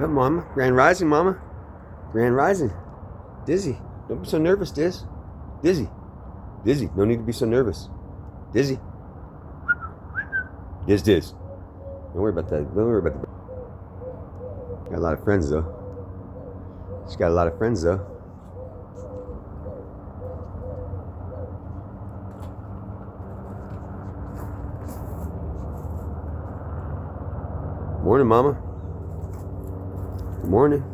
up, Mama? Grand Rising, Mama. Grand Rising. Dizzy, don't be so nervous, Diz. Dizzy. Dizzy, no need to be so nervous. Dizzy. Diz. Don't worry about that. Don't worry about that. Got a lot of friends, though. She's got a lot of friends, though. Morning, Mama. Good morning.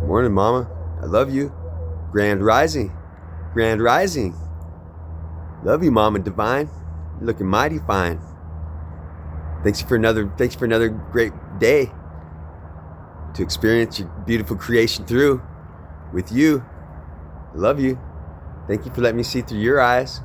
Morning, Mama. I love you. Grand Rising. Grand Rising. Love you, Mama Divine. You're looking mighty fine. Thanks for another great day to experience your beautiful creation through with you. I love you. Thank you for letting me see through your eyes.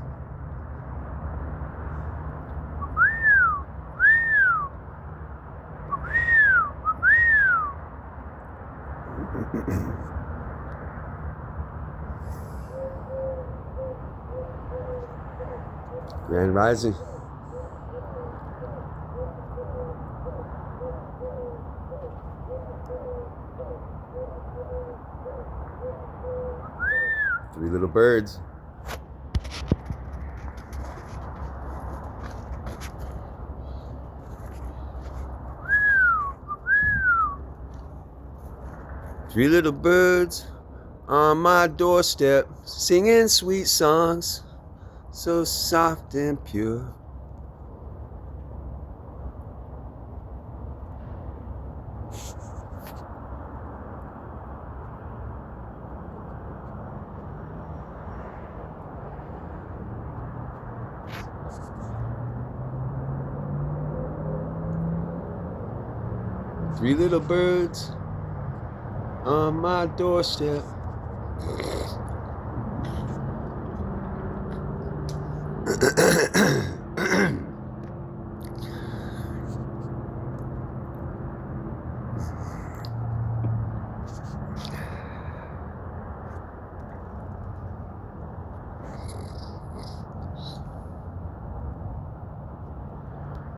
Grand Rising. Three little birds. Three little birds on my doorstep, singing sweet songs, so soft and pure. Three little birds on my doorstep.